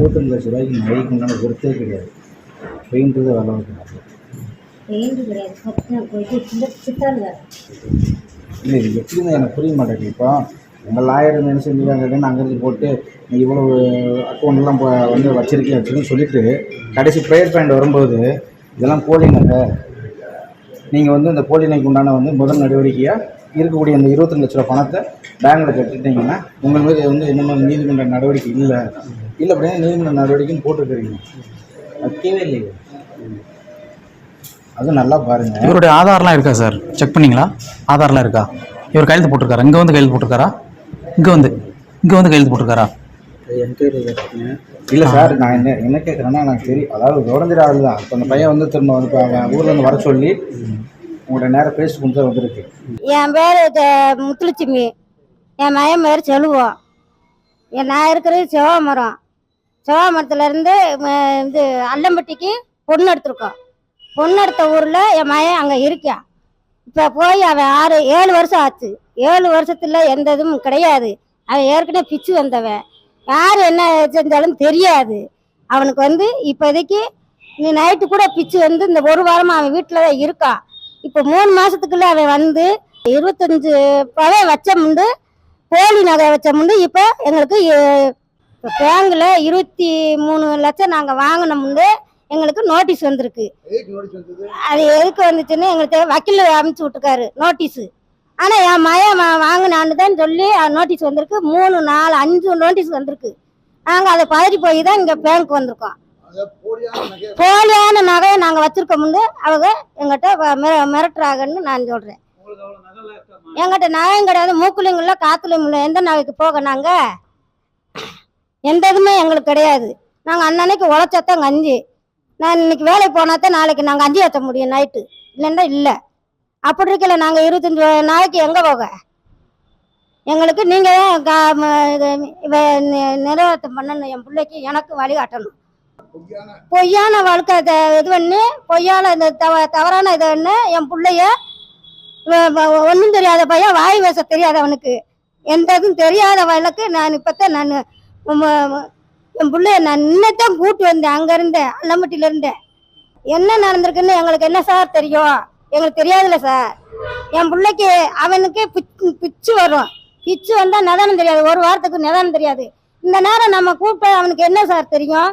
22 லட்ச ரூபாய்க்கு நகைக்கு உண்டான ஒருத்தே கிடையாது. பெயிண்ட்டு தான் வேலை வைக்கிறாங்க. இல்லை, இது எப்படின்னு எனக்கு புரிய மாட்டேங்குது. இப்போ உங்கள் லாயர் என்ன செஞ்சுருக்காங்கன்னு அங்கேருந்து போட்டு நீ இவ்வளவு அக்கௌண்ட்லாம் வந்து வச்சுருக்கேன்னு சொல்லிவிட்டு கடைசி ப்ரேயர் பாயிண்ட் வரும்போது இதெல்லாம் போலி நகை, நீங்கள் வந்து இந்த போலி நகைக்கு உண்டான வந்து முதல் நடவடிக்கையாக இருக்கக்கூடிய அந்த 22 லட்ச ரூபா பணத்தை பேங்கில் கட்டிட்டீங்கன்னா உங்கள் மீது வந்து என்ன நீதிமன்ற நடவடிக்கை இல்லை அப்படின்னா நீதிமன்ற நடவடிக்கைன்னு போட்டுருக்குறீங்க. வைக்கவே இல்லையே. அதுவும் நல்லா பாருங்கள். இவருடைய ஆதார்லாம் இருக்கா சார்? செக் பண்ணிங்களா? ஆதார்லாம் இருக்கா? இவர் கையெழுத்து போட்டிருக்காரா? இங்கே வந்து கையெழுத்து போட்டிருக்காரா? இங்கே வந்து கையெழுத்து போட்டிருக்காரா? இல்லை சார், நான் என்ன கேட்குறேன்னா எனக்கு தெரியும். அதாவது உடஞ்சிட ஆள் தான். இப்போ அந்த பையன் வந்து திரும்ப வந்து ஊர்லேருந்து வர சொல்லி உங்களோட நேரம் பேசி கொண்டு வந்துருக்கு. என் பேர் முத்துலட்சுமி, என் மயம் பேர் செல்வம். நான் இருக்கிறது செவ்வாமரத்துலேருந்து இது அல்லம்பட்டிக்கு பொண்ணு எடுத்திருக்கோம். பொண்ணு எடுத்த ஊரில் என் மயம் அங்கே இருக்கான். இப்போ போய் அவன் 7 வருஷம் ஆச்சு. 7 வருஷத்துல எந்த இதுவும் கிடையாது. அவன் ஏற்கனவே பிச்சு வந்தவன். யார் என்ன செஞ்சாலும் தெரியாது அவனுக்கு. வந்து இப்போதைக்கு நீ நைட்டு கூட பிச்சு வந்து இந்த ஒரு வாரமாக அவன் வீட்டில் தான் இருக்கான். இப்போ 3 மாதத்துக்குள்ளே அவன் வந்து 25 பவை வச்ச முண்டு, போலி நகை வச்ச முண்டு. இப்போ எங்களுக்கு இப்போ பேங்கில் 23 லட்சம் நாங்கள் வாங்கின முண்டு எங்களுக்கு நோட்டீஸ் வந்திருக்கு. அது எதுக்கு வந்துச்சுன்னு எங்களுக்கு வக்கீல் அனுப்பிச்சு விட்டுருக்காரு நோட்டீஸு. ஆனால் என் மயம் வாங்கினான்னு தான் சொல்லி நோட்டீஸ் வந்திருக்கு. 3, 4, 5 நோட்டீஸ் வந்திருக்கு. நாங்கள் அதை பதறி போய் தான் இங்கே பேங்க் வந்திருக்கோம். போலியான நகையை நாங்கள் வச்சிருக்க முண்டு அவங்க எங்கிட்ட மிரட்டுறாங்கன்னு நான் சொல்கிறேன். எங்கிட்ட நகையும் கிடையாது, மூக்குலையும் இல்லை, காத்துலையும் இல்லை. எந்த நகைக்கு போக நாங்கள் எந்த இதுவுமே எங்களுக்கு கிடையாது. நாங்கள் அன்னன்னைக்கு உழைச்சாத்தான் கஞ்சி. நான் இன்னைக்கு வேலைக்கு போனாத்தான் நாளைக்கு நாங்கள் கஞ்சி ஏற்ற முடியும் நைட்டு, இல்லைன்னா இல்லை. அப்படி இருக்கல நாங்கள் 25 நாளைக்கு எங்கே போக? எங்களுக்கு நீங்கள் நிறைவேற்றம் பண்ணணும். என் பிள்ளைக்கு எனக்கு வழிகாட்டணும். பொய்யான வாழ்க்கை இது பண்ணி பொய்யான இந்த தவறான இது பண்ணு என் பிள்ளைய ஒன்றும் தெரியாத பையன், வாய் பேச தெரியாதவனுக்கு, எந்த இதுவும் தெரியாத வழக்கு. நான் இப்போத்தான் நான் என் பிள்ளைய நான் இன்னத்தான் கூட்டு வந்தேன். அங்கே இருந்தேன், அல்லம்பட்டியில இருந்தேன். என்ன நடந்திருக்குன்னு எங்களுக்கு என்ன சார் தெரியும்? எங்களுக்கு தெரியாதுல்ல சார். என் பிள்ளைக்கு அவனுக்கு பிச்சு வரும். பிச்சு வந்தால் நிதானம் தெரியாது, ஒரு வாரத்துக்கு நிதானம் தெரியாது. இந்த நேரம் நம்ம கூப்பிட்டு அவனுக்கு என்ன சார் தெரியும்?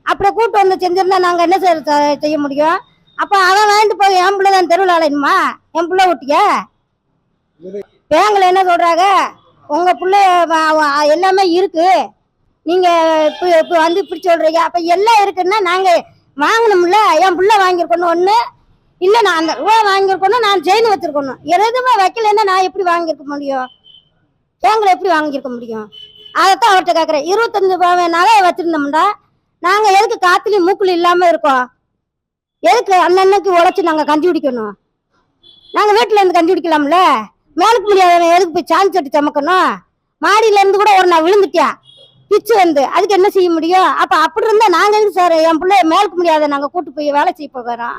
அப்படி கூப்பிட்டு வந்து செஞ்சிருந்தா நாங்கள் என்ன சார் செய்ய முடியும்? அப்போ அவன் வாங்கிட்டு போய் என் பிள்ளை தான் தெருவில் அலையணுமா? என் பிள்ளை ஊட்டிக்க பேங்கில் என்ன சொல்கிறாங்க? உங்கள் பிள்ளை எல்லாமே இருக்கு, நீங்கள் இப்போ வந்து இப்படி சொல்கிறீங்க. அப்போ எல்லாம் இருக்குன்னா நாங்கள் வாங்கணும்ல. என் பிள்ளை வாங்கியிருக்கணும் ஒன்று, இல்லை நான் அந்த ரூபா வாங்கியிருக்கணும், நான் செயின் வச்சுருக்கணும். எதுவுமே வைக்கலன்னா நான் எப்படி வாங்கியிருக்க முடியும்? பேங்கில் எப்படி வாங்கியிருக்க முடியும்? அதைத்தான் அவர்கிட்ட கேட்குறேன். 25 நகையை வச்சுருந்தோம்டா நாங்கள் எதுக்கு காத்துலையும் மூக்குலையும் இல்லாமல் இருக்கோம்? எதுக்கு அன்னன்னைக்கு உழைச்சி நாங்கள் கஞ்சி குடிக்கணும்? நாங்கள் வீட்டில் இருந்து கஞ்சி குடிக்கலாம்ல. மேலுக்கு முடியாத எதுக்கு போய் சாஞ்சி சட்டி சமைக்கணும்? மாடியிலேருந்து கூட ஒரு நான் விழுந்துட்டியா பிச்சு வந்து, அதுக்கு என்ன செய்ய முடியும்? அப்போ அப்படி இருந்தால் நாங்கள் எதுக்கு சார் என் பிள்ளை மேலுக்கு முடியாத நாங்கள் கூட்டு போய் வேலை செய்ய போகிறோம்?